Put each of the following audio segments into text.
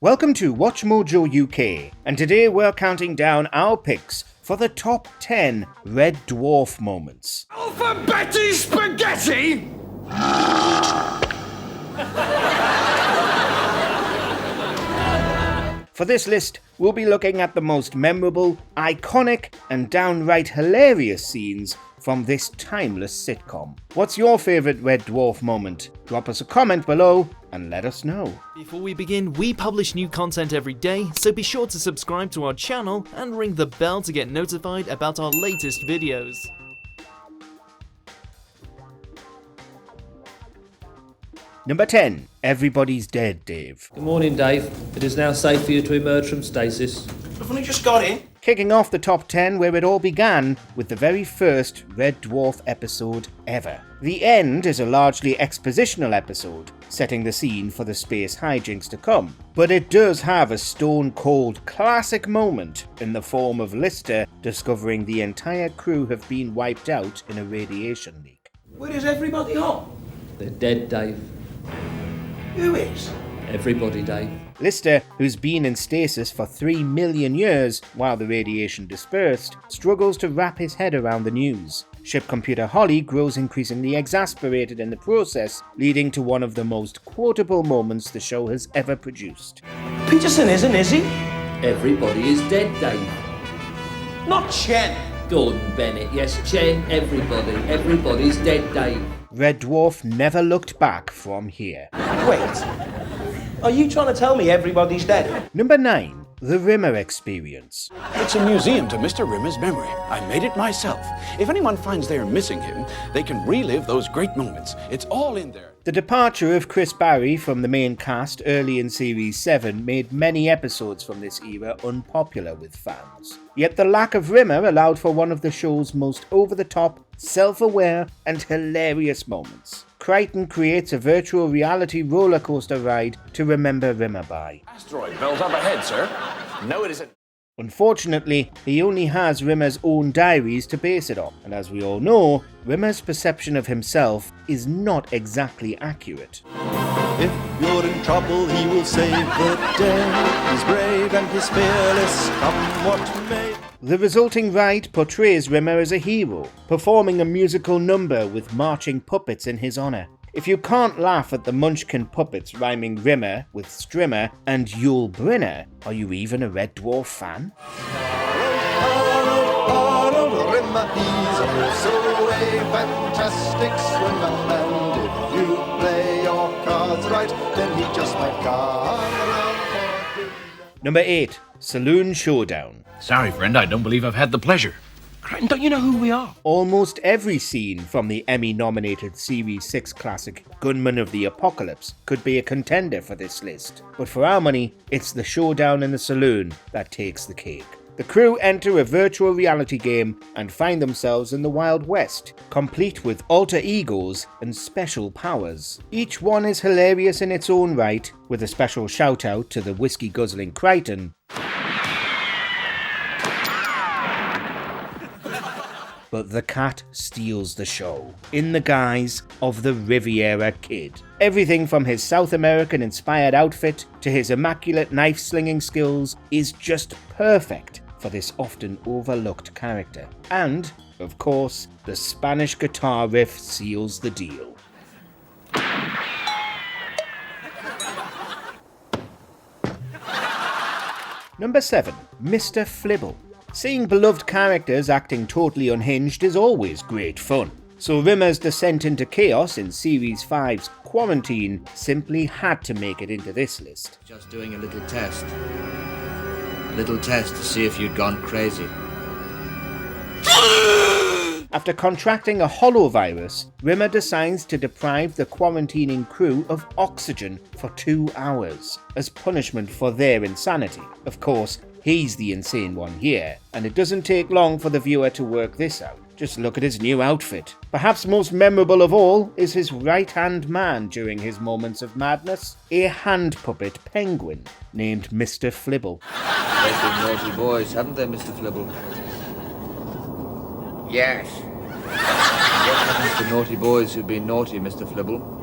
Welcome to WatchMojoUK, and today we're counting down our picks for the top 10 Red Dwarf moments. Alphabetti spaghetti! For this list, we'll be looking at the most memorable, iconic, and downright hilarious scenes from this timeless sitcom. What's your favourite Red Dwarf moment? Drop us a comment below and let us know. Before we begin, we publish new content every day, so be sure to subscribe to our channel and ring the bell to get notified about our latest videos. Number 10. Everybody's Dead, Dave. Good morning, Dave. It is now safe for you to emerge from stasis. I've only just got in. Kicking off the top 10 where it all began with the very first Red Dwarf episode ever. The end is a largely expositional episode, setting the scene for the space hijinks to come. But it does have a stone-cold classic moment in the form of Lister discovering the entire crew have been wiped out in a radiation leak. Where is everybody on? They're dead, Dave. Who is? Everybody, Dave. Lister, who's been in stasis for 3 million years while the radiation dispersed, struggles to wrap his head around the news. Ship computer Holly grows increasingly exasperated in the process, leading to one of the most quotable moments the show has ever produced. Peterson isn't, is he? Everybody is dead, Dave. Not Chen. Gordon Bennett, yes, Chen, everybody. Everybody's dead, Dave. Red Dwarf never looked back from here. Wait. Are you trying to tell me everybody's dead? Number 9. The Rimmer Experience. It's a museum to Mr. Rimmer's memory. I made it myself. If anyone finds they are missing him, they can relive those great moments. It's all in there. The departure of Chris Barry from the main cast early in Series 7 made many episodes from this era unpopular with fans. Yet the lack of Rimmer allowed for one of the show's most over-the-top, self-aware, and hilarious moments. KRYTEN creates a virtual reality roller coaster ride to remember Rimmer by. Asteroid belt up ahead, sir. No, it isn't. Unfortunately, he only has Rimmer's own diaries to base it on, and as we all know, Rimmer's perception of himself is not exactly accurate. If you're in trouble, he will save the day. He's brave and he's fearless, come what may. The resulting ride portrays Rimmer as a hero, performing a musical number with marching puppets in his honour. If you can't laugh at the Munchkin puppets rhyming Rimmer with Strimmer and Yul Brynner, are you even a Red Dwarf fan? Rimmer, he's also a fantastic swimmer, and if you play your cards right, then he just might come around for you. Number 8. Saloon Showdown. Sorry, friend, I don't believe I've had the pleasure. KRYTEN, don't you know who we are? Almost every scene from the Emmy-nominated Series 6 classic Gunman of the Apocalypse could be a contender for this list. But for our money, it's the showdown in the saloon that takes the cake. The crew enter a virtual reality game and find themselves in the Wild West, complete with alter egos and special powers. Each one is hilarious in its own right, with a special shout out to the whiskey-guzzling KRYTEN. But the cat steals the show, in the guise of the Riviera Kid. Everything from his South American-inspired outfit to his immaculate knife-slinging skills is just perfect for this often overlooked character. And, of course, the Spanish guitar riff seals the deal. Number 7. Mr. FLIBBLE. Seeing beloved characters acting totally unhinged is always great fun. So Rimmer's descent into chaos in Series 5's Quarantine simply had to make it into this list. Just doing a little test. A little test to see if you'd gone crazy. After contracting a holovirus, Rimmer decides to deprive the quarantining crew of oxygen for 2 hours, as punishment for their insanity. Of course, he's the insane one here, and it doesn't take long for the viewer to work this out. Just look at his new outfit. Perhaps most memorable of all is his right-hand man during his moments of madness, a hand puppet penguin named Mr. FLIBBLE. They've been naughty boys, haven't they, Mr. FLIBBLE? Yes. What happens to naughty boys who've been naughty, Mr. FLIBBLE?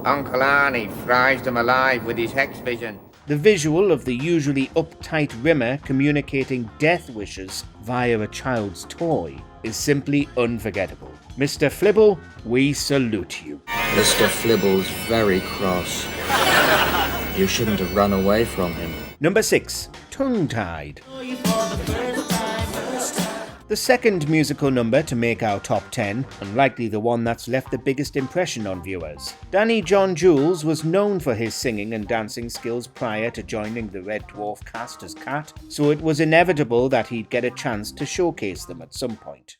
Uncle Arnie fries them alive with his hex vision. The visual of the usually uptight Rimmer communicating death wishes via a child's toy is simply unforgettable. Mr. Flibble, we salute you. Mr. Flibble's very cross. You shouldn't have run away from him. Number 6. Tongue-Tied. The second musical number to make our top 10, and likely the one that's left the biggest impression on viewers. Danny John Jules was known for his singing and dancing skills prior to joining the Red Dwarf cast as Cat, so it was inevitable that he'd get a chance to showcase them at some point.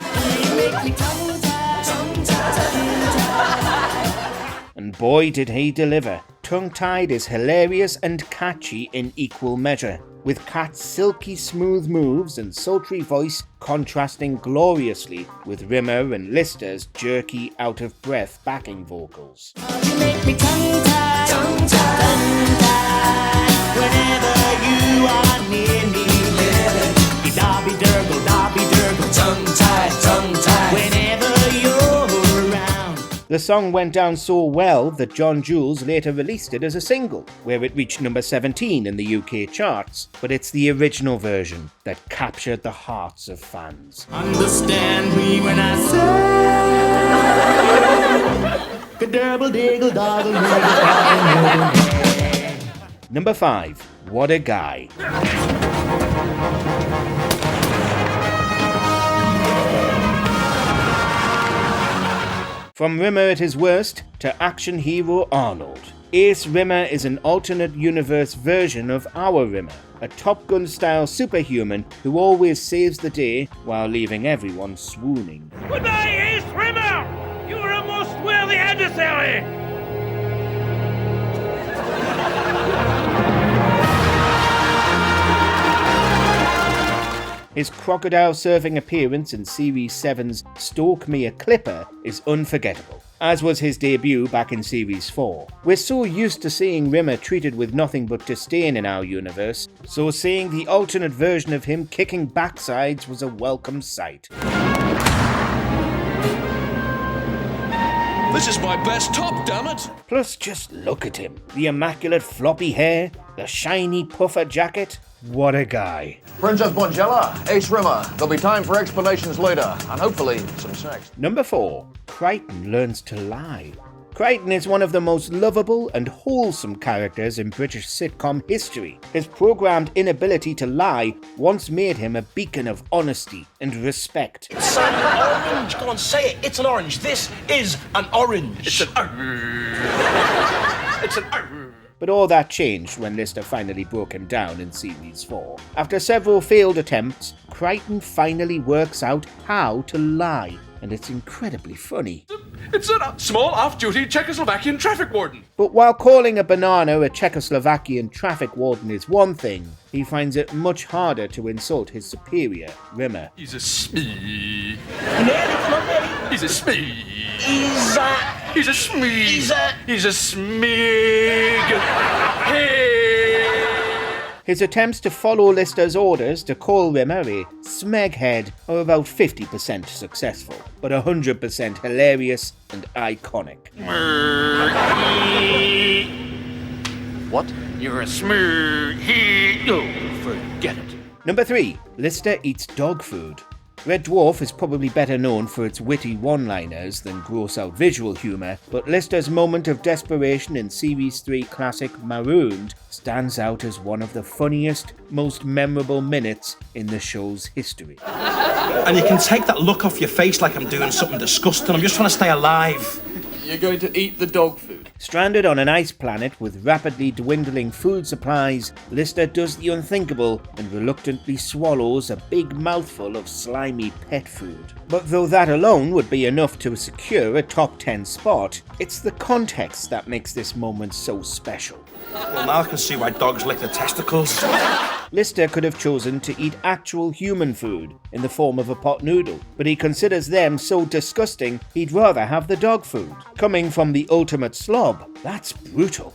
And boy did he deliver. Tongue-Tied is hilarious and catchy in equal measure, with Cat's silky smooth moves and sultry voice contrasting gloriously with Rimmer and Lister's jerky, out-of-breath backing vocals. You make me tongue-tied, tongue-tied, tongue-tied, whenever you are near me. Dobby-durgle, tongue-tied, tongue-tied, whenever you're around. The song went down so well that John Jules later released it as a single, where it reached number 17 in the UK charts, but it's the original version that captured the hearts of fans. Understand me when I say ka-derble-diggle-doggle. Number 5. What a Guy. From Rimmer at his worst to action hero Arnold, Ace Rimmer is an alternate universe version of our Rimmer, a Top Gun-style superhuman who always saves the day while leaving everyone swooning. Goodbye, Ace Rimmer! You are a most worthy adversary! His crocodile surfing appearance in Series 7's Stoke Me a Clipper is unforgettable, as was his debut back in Series 4. We're so used to seeing Rimmer treated with nothing but disdain in our universe, so seeing the alternate version of him kicking backsides was a welcome sight. This is my best top, damn it! Plus, just look at him. The immaculate floppy hair, the shiny puffer jacket. What a guy. Princess Bonjela, Ace Rimmer. There'll be time for explanations later, and hopefully some sex. Number 4. KRYTEN learns to lie. KRYTEN is one of the most lovable and wholesome characters in British sitcom history. His programmed inability to lie once made him a beacon of honesty and respect. It's an orange. Go on, say it. It's an orange. This is an orange. It's an It's an But all that changed when Lister finally broke him down in Series 4. After several failed attempts, KRYTEN finally works out how to lie, and it's incredibly funny. It's a small off-duty Czechoslovakian traffic warden. But while calling a banana a Czechoslovakian traffic warden is one thing, he finds it much harder to insult his superior, Rimmer. He's a smee. He's He's a smee. He's a smee. He's a smig. Hey. His attempts to follow Lister's orders to call Rimmer a smeghead are about 50% successful, but 100% hilarious and iconic. What? You're a smee. Oh, forget it. Number 3. Lister eats dog food. Red Dwarf is probably better known for its witty one-liners than gross-out visual humour, but Lister's moment of desperation in Series 3 classic Marooned stands out as one of the funniest, most memorable minutes in the show's history. And you can take that look off your face like I'm doing something disgusting. I'm just trying to stay alive. You're going to eat the dog food. Stranded on an ice planet with rapidly dwindling food supplies, Lister does the unthinkable and reluctantly swallows a big mouthful of slimy pet food. But though that alone would be enough to secure a top 10 spot, it's the context that makes this moment so special. Well, now I can see why dogs lick their testicles. Lister could have chosen to eat actual human food in the form of a pot noodle, but he considers them so disgusting he'd rather have the dog food. Coming from the ultimate slob, that's brutal.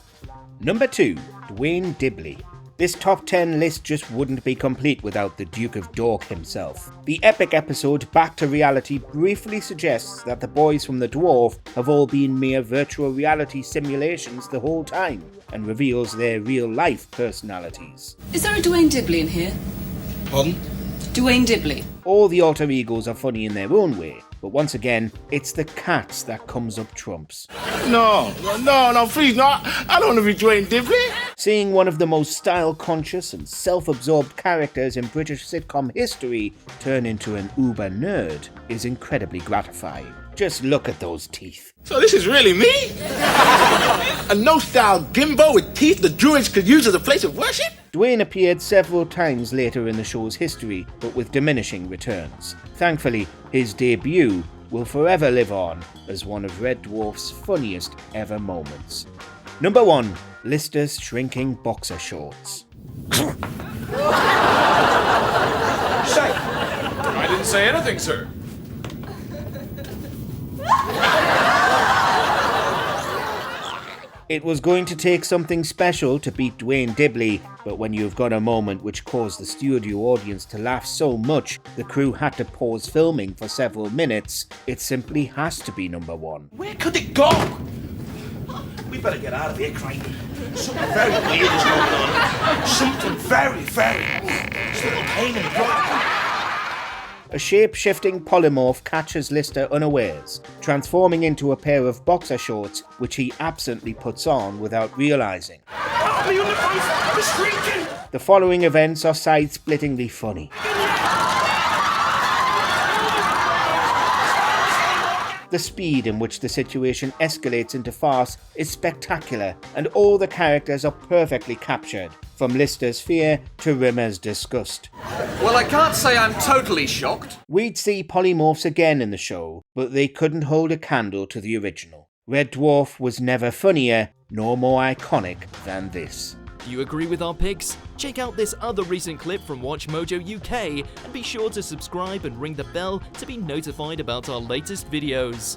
Number 2. DUANE DIBBLEY. This top 10 list just wouldn't be complete without the Duke of Dork himself. The epic episode Back to Reality briefly suggests that the boys from the Dwarf have all been mere virtual reality simulations the whole time, and reveals their real-life personalities. Is there a DUANE DIBBLEY in here? Pardon? DUANE DIBBLEY. All the alter egos are funny in their own way, but once again, it's the cats that comes up trumps. No, please, no. I don't want to be DUANE DIBBLEY. Seeing one of the most style-conscious and self-absorbed characters in British sitcom history turn into an uber nerd is incredibly gratifying. Just look at those teeth. So this is really me? A no-style gimbo with teeth the Druids could use as a place of worship? DUANE appeared several times later in the show's history, but with diminishing returns. Thankfully, his debut will forever live on as one of Red Dwarf's funniest ever moments. Number 1. LISTER'S shrinking boxer shorts. Say, I didn't say anything, sir. It was going to take something special to beat DUANE DIBBLEY, but when you've got a moment which caused the studio audience to laugh so much the crew had to pause filming for several minutes, it simply has to be number 1. Where could it go? We better get out of here, KRYTEN. Something very weird is going on. Something very, it's a little pain in the butt. A shape-shifting polymorph catches Lister unawares, transforming into a pair of boxer shorts which he absently puts on without realising. The following events are side-splittingly funny. The speed in which the situation escalates into farce is spectacular, and all the characters are perfectly captured, from Lister's fear to Rimmer's disgust. Well, I can't say I'm totally shocked. We'd see polymorphs again in the show, but they couldn't hold a candle to the original. Red Dwarf was never funnier nor more iconic than this. Do you agree with our picks? Check out this other recent clip from WatchMojoUK and be sure to subscribe and ring the bell to be notified about our latest videos.